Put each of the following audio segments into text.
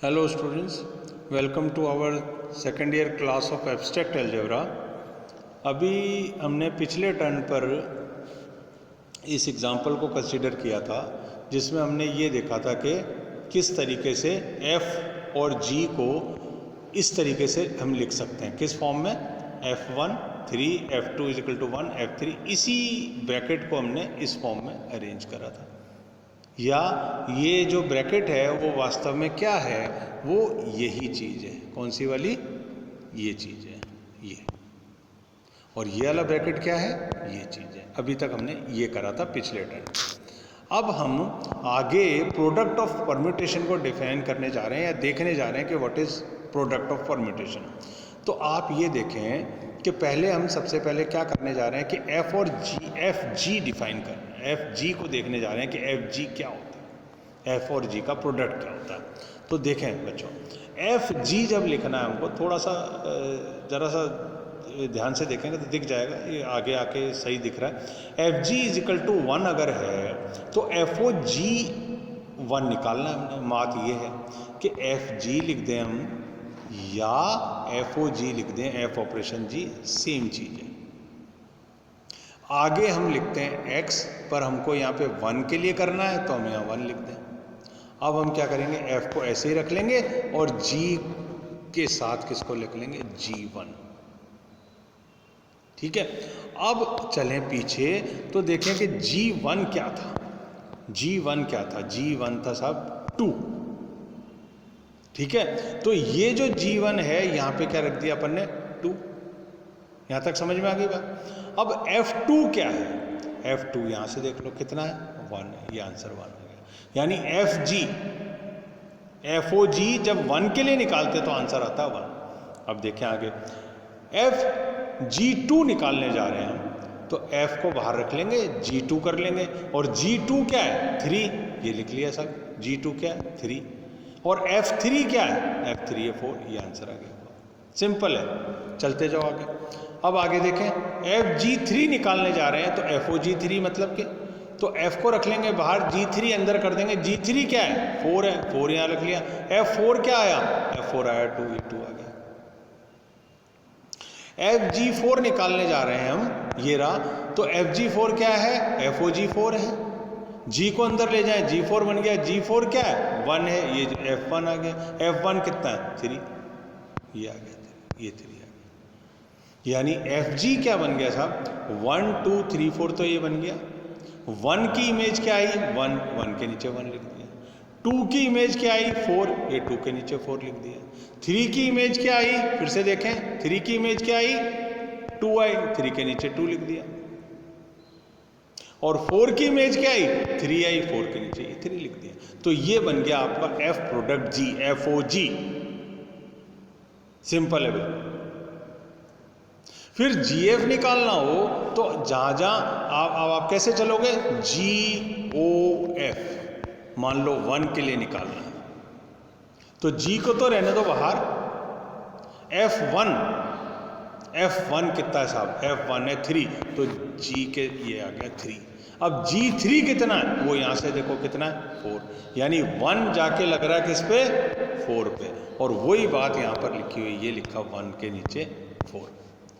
Hello students, welcome to our second year class of abstract algebra। अभी हमने पिछले turn पर इस एग्जाम्पल को कंसिडर किया था जिसमें हमने ये देखा था कि किस तरीके से f और g को इस तरीके से हम लिख सकते हैं, किस फॉर्म में, f1 3 f2 = 1 f3, इसी ब्रैकेट को हमने इस फॉर्म में अरेंज करा था। या ये जो ब्रैकेट है वो वास्तव में क्या है, वो यही चीज़ है। कौन सी वाली? ये चीज़ है ये। और ये वाला ब्रैकेट क्या है? ये चीज़ है। अभी तक हमने ये करा था पिछले टर्म। अब हम आगे प्रोडक्ट ऑफ परम्यूटेशन को डिफाइन करने जा रहे हैं या देखने जा रहे हैं कि what is product of permutation. तो आप ये देखें कि पहले हम सबसे पहले क्या करने जा रहे हैं कि एफ और जी, एफ जी डिफाइन करना है। एफ जी को देखने जा रहे हैं कि एफ जी क्या होता है, एफ और जी का प्रोडक्ट क्या होता है। तो देखें बच्चों, एफ जी जब लिखना है हमको, थोड़ा सा ज़रा सा ध्यान से देखेंगे तो दिख जाएगा, ये आगे आके सही दिख रहा है। एफ जी = 1 अगर है तो एफ ओ जी 1 निकालना है। बात ये है कि एफ जी लिख दें हम या एफ ओ जी लिख दें, एफ ऑपरेशन जी सेम चीज़ है। आगे हम लिखते हैं x, पर हमको यहाँ पे 1 के लिए करना है तो हम यहाँ 1 लिख दें। अब हम क्या करेंगे, f को ऐसे ही रख लेंगे और g के साथ किसको लिख लेंगे, g1। ठीक है। अब चलें पीछे तो देखें कि g1 क्या था। g1 क्या था? g1 था साहब 2। ठीक है। तो ये जो g1 है यहाँ पे क्या रख दिया अपन ने, 2। यहाँ तक समझ में आ गई बात। अब F2 क्या है? F2 यहाँ से देख लो कितना है, 1 है। ये आंसर 1 हो गया। यानी FG, FOG जब 1 के लिए निकालते तो आंसर आता है 1। अब देखें आगे, FG2 निकालने जा रहे हैं हम, तो F को बाहर रख लेंगे, G2 कर लेंगे। और G2 क्या है? 3। ये लिख लिया सब। G2 क्या है? 3। और F3 क्या है? F3 है 4। ये आंसर आ गया। सिंपल है, चलते जाओ आगे। अब आगे देखें, FG3 निकालने जा रहे हैं तो FOG3 मतलब के, तो F को रख लेंगे बाहर, G3 अंदर कर देंगे। G3 क्या है? 4 है, 4 यहाँ रख लिया। F4 क्या आया? F4 आया 2, ये 2 आ गया। FG4 निकालने जा रहे हैं हम, ये रहा। तो FG4 क्या है? FOG4 है। G को अंदर ले जाएं, G4 बन गया। G4 क्या है? 1 है, ये F1 आ गया। F1 कितना है? 3। ये आ गया, ये 3 आ गया। यानी FG क्या बन गया साहब? 1 2 3 4, तो ये बन गया। 1 की इमेज क्या आई? 1, 1 के नीचे 1 लिख दिया। 2 की इमेज क्या आई? 4, ये 2 के नीचे 4 लिख दिया। 3 की इमेज क्या आई? फिर से देखें, 3 की इमेज क्या आई? 2 आई, 3 के नीचे 2 लिख दिया। और 4 की इमेज क्या आई? 3 आई, 4 के नीचे ये 3 लिख दिया। तो ये बन गया आपका F product G, FOG। Simple है बिल्कुल। फिर GF निकालना हो तो जहां जहां आप कैसे चलोगे, GOF मान लो 1 के लिए निकालना है तो G को तो रहने दो बाहर। F1 कितना है साहब? F1 है 3, तो G के ये आ गया 3। अब G3 कितना है? वो यहां से देखो कितना है, 4। यानी 1 जाके लग रहा है किस पे? 4 पे। और वही बात यहां पर लिखी हुई, ये लिखा 1 के नीचे 4।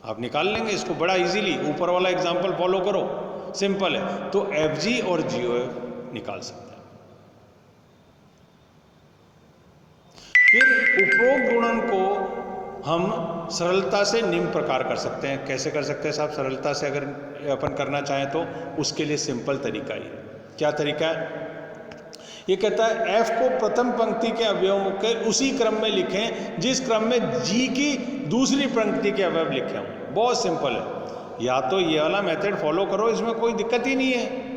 आप निकाल लेंगे इसको बड़ा इजीली। ऊपर वाला एग्जाम्पल फॉलो करो, सिंपल है। तो FG और GOF निकाल सकते हैं। फिर उपरोक्त गुणन को हम सरलता से निम्न प्रकार कर सकते हैं। कैसे कर सकते हैं साहब सरलता से? अगर अपन करना चाहें तो उसके लिए सिंपल तरीका ही। क्या तरीका है? ये कहता है F को प्रथम पंक्ति के अवयवों के उसी क्रम में लिखें जिस क्रम में G की दूसरी पंक्ति के अवयव लिखे हों। बहुत सिंपल है। या तो ये वाला मेथड फॉलो करो, इसमें कोई दिक्कत ही नहीं है।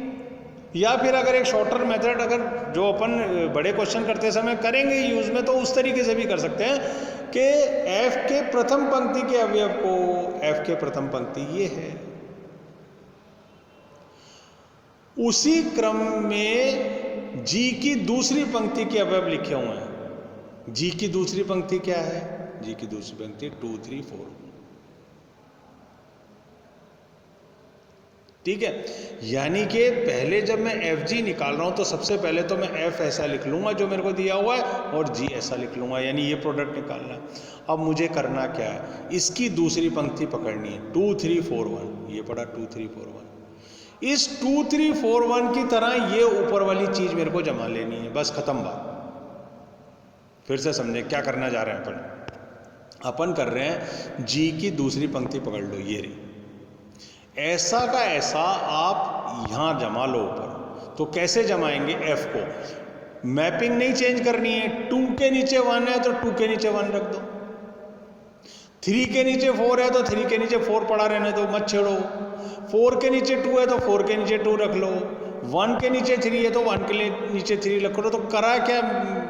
या फिर अगर एक शॉर्टर मेथड, अगर जो अपन बड़े क्वेश्चन करते समय करेंगे यूज में, तो उस तरीके से भी कर सकते हैं कि F के प्रथम पंक्ति के अवयव को, F के प्रथम पंक्ति ये है, उसी क्रम में G की दूसरी पंक्ति के अवयव लिखे हुए हैं। G की दूसरी पंक्ति क्या है? G की दूसरी पंक्ति 2 3 4। ठीक है। यानी कि पहले जब मैं एफ जी निकाल रहा हूँ तो सबसे पहले तो मैं एफ ऐसा लिख लूँगा जो मेरे को दिया हुआ है और जी ऐसा लिख लूँगा, यानी ये प्रोडक्ट निकालना है। अब मुझे करना क्या है, इसकी दूसरी पंक्ति पकड़नी है 2 3 4 1, ये पड़ा 2 3 4 1। इस 2 3 4 1 की तरह ये ऊपर वाली चीज़ मेरे को जमा लेनी है, बस खत्म बात। फिर से समझे क्या करना जा रहे हैं अपन कर रहे हैं जी की दूसरी पंक्ति पकड़ लो, ये रही, ऐसा का ऐसा आप यहां जमा लो ऊपर। तो कैसे जमाएंगे एफ को, मैपिंग नहीं चेंज करनी है, 2 के नीचे 1 है तो 2 के नीचे 1 रख दो, 3 के नीचे 4 है तो 3 के नीचे 4 पड़ा रहने दो, मत छेड़ो। 4 के नीचे 2 है तो 4 के नीचे 2 रख लो, 1 के नीचे 3 है तो 1 के नीचे 3 रख लो। तो करा क्या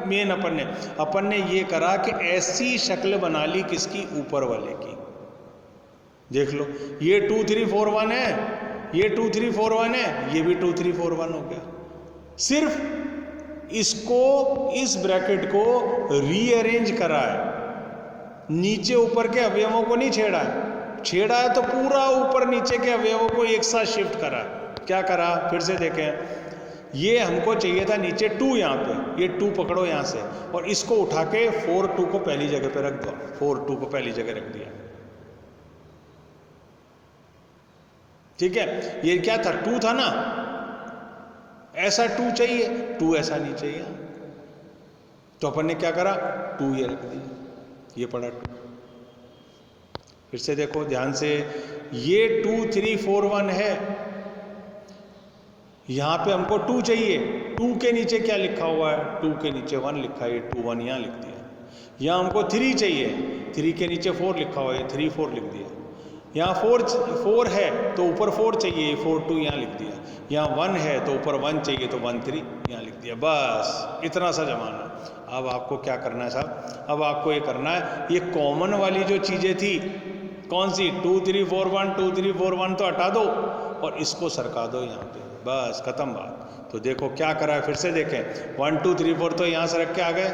मेन अपन ने ये करा कि ऐसी शक्ल बना ली किसकी, ऊपर वाले की। देख लो ये 2 3 4 1 है, ये 2 3 4 1 है, ये भी 2 3 4 1 हो गया। सिर्फ इसको, इस ब्रैकेट को रीअरेंज करा है, नीचे ऊपर के अवयवों को नहीं छेड़ा है। छेड़ा है तो पूरा ऊपर नीचे के अवयवों को एक साथ शिफ्ट करा। क्या करा, फिर से देखें, ये हमको चाहिए था नीचे 2, यहाँ पे ये 2 पकड़ो यहाँ से, और इसको उठा के 4 2 को पहली जगह पे रख दो, 4 2 को पहली जगह रख दिया। ठीक है, ये क्या था, 2 था ना, ऐसा 2 चाहिए, 2 ऐसा नहीं चाहिए, तो अपन ने क्या करा, 2 ये रख दिया, ये पड़ा 2। फिर से देखो ध्यान से, ये 2 3 4 1 है, यहां पे हमको 2 चाहिए, 2 के नीचे क्या लिखा हुआ है, 2 के नीचे 1 लिखा है, 2 1 यहां लिख दिया। यहां हमको 3 चाहिए, 3 के नीचे 4 लिखा हुआ है, 3 4 लिख दिया। यहाँ 4 है तो ऊपर 4 चाहिए, 4 2 यहाँ लिख दिया। यहाँ 1 है तो ऊपर 1 चाहिए तो 1 3 यहाँ लिख दिया। बस इतना सा जमाना। अब आपको क्या करना है साहब, अब आपको ये करना है, ये कॉमन वाली जो चीज़ें थी, कौन सी, 2 3 4 1 2 3 4 1 तो हटा दो और इसको सरका दो यहाँ पे, बस खत्म बात। तो देखो क्या करा है, फिर से देखें, 1 2 3 4 तो यहाँ से रख के आ गए,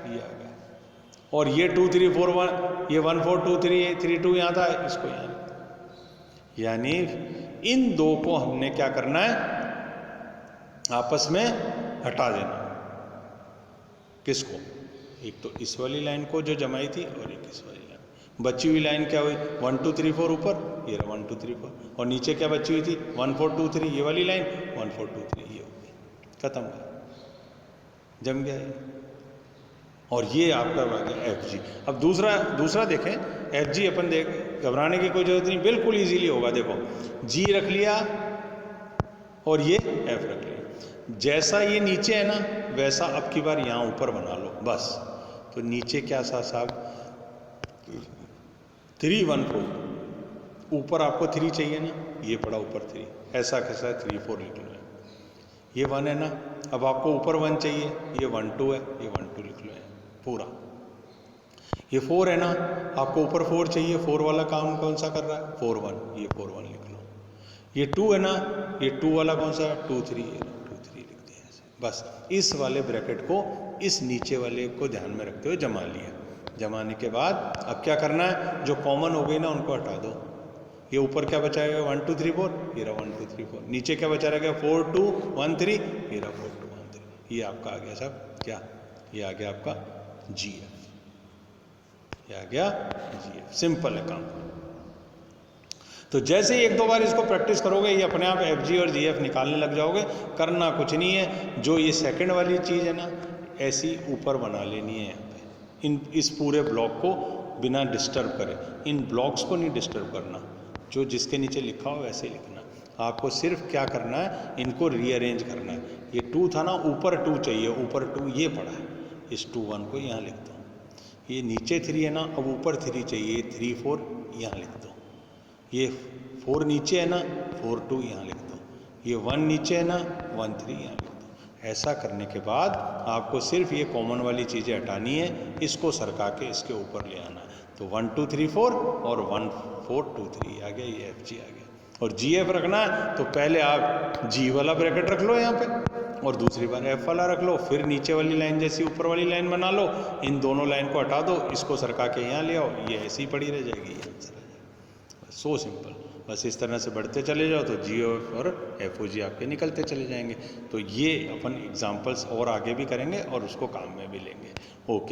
ये आ गए, और ये 2 3 4 1, ये 1 4 2 3 3 2 यहाँ था, इसको यहाँ, यानी इन दो को हमने क्या करना है, आपस में हटा देना। किसको, एक तो इस वाली लाइन को जो जमाई थी और एक इस वाली लाइन। बची हुई लाइन क्या हुई, 1 2 3 4 ऊपर, ये रहा 1 2 3 4, और नीचे क्या बची हुई थी, 1 4 2 3, ये वाली लाइन 1 4 2 3, ये हो गई, खत्म, जम गया ये। और ये आपका आ गया एफ जी। अब दूसरा देखें, एफ जी अपन देख, घबराने की कोई जरूरत नहीं, बिल्कुल इजीली होगा। देखो जी रख लिया और ये एफ रख लिया, जैसा ये नीचे है ना वैसा अब की बार यहाँ ऊपर बना लो बस। तो नीचे क्या साहब, 3 1 4, ऊपर आपको 3 चाहिए ना, ये पड़ा ऊपर 3, ऐसा कैसा 3 4 लिख लो, ये 1 है ना, अब आपको ऊपर 1 चाहिए, ये 1 2 है, ये 1 2 लिख लो पूरा। ये 4 है ना, आपको ऊपर 4 चाहिए, 4 वाला काम कौन सा कर रहा है, 4 1, ये 4 1 लिख लो। ये 2 है ना, ये 2 वाला कौन सा है, 2 3, ये 2 3 लिख दिया ऐसे। बस इस वाले ब्रैकेट को इस नीचे वाले को ध्यान में रखते हुए जमा लिया। जमाने के बाद अब क्या करना है, जो कॉमन हो गई ना उनको हटा दो। ये ऊपर क्या बचा है, 1 2 3 4, ये रहा 1 2 3 4, नीचे क्या बचा रहेगा, 4 2 1 3, ये रहा 4 2 1 3। ये आपका आ गया सब क्या, ये आ गया आपका जी एफ, ये आ गया जी एफ, सिंपल है काम। तो जैसे ही 1-2 बार इसको प्रैक्टिस करोगे, ये अपने आप एफ जी और जी एफ निकालने लग जाओगे। करना कुछ नहीं है, जो ये सेकंड वाली चीज़ है ना, ऐसी ऊपर बना लेनी है यहाँ पे, इस पूरे ब्लॉक को बिना डिस्टर्ब करे, इन ब्लॉक्स को नहीं डिस्टर्ब करना, जो जिसके नीचे लिखा हो वैसे लिखना। आपको सिर्फ क्या करना है, इनको रीअरेंज करना है। ये 2 था ना, ऊपर 2 चाहिए, ऊपर 2 ये पड़ा है, इस 2 1 को यहाँ लिख दो। ये नीचे 3 है ना, अब ऊपर 3 चाहिए, 3 4 यहाँ लिख दो। ये 4 नीचे है ना, 4 2 यहाँ लिख दो। ये 1 नीचे है ना, 1 3 यहाँ लिख दो। ऐसा करने के बाद आपको सिर्फ ये कॉमन वाली चीज़ें हटानी है, इसको सरका के इसके ऊपर ले आना है। तो 1 2 3 4 और 1 4 2 3 आ गया, ये एफ जी आ गया। और जी एफ रखना है तो पहले आप जी वाला ब्रैकेट रख लो यहाँ पे, और दूसरी बार एफ वाला रख लो, फिर नीचे वाली लाइन जैसी ऊपर वाली लाइन बना लो, इन दोनों लाइन को हटा दो, इसको सरका के यहाँ ले आओ, ये ऐसी ही पड़ी रह जाएगी, ये आंसर आ जाएगा। So simple. बस इस तरह से बढ़ते चले जाओ तो जी और एफ ओ जी आपके निकलते चले जाएंगे। तो ये अपन एग्जाम्पल्स और आगे भी करेंगे और उसको काम में भी लेंगे। ओके।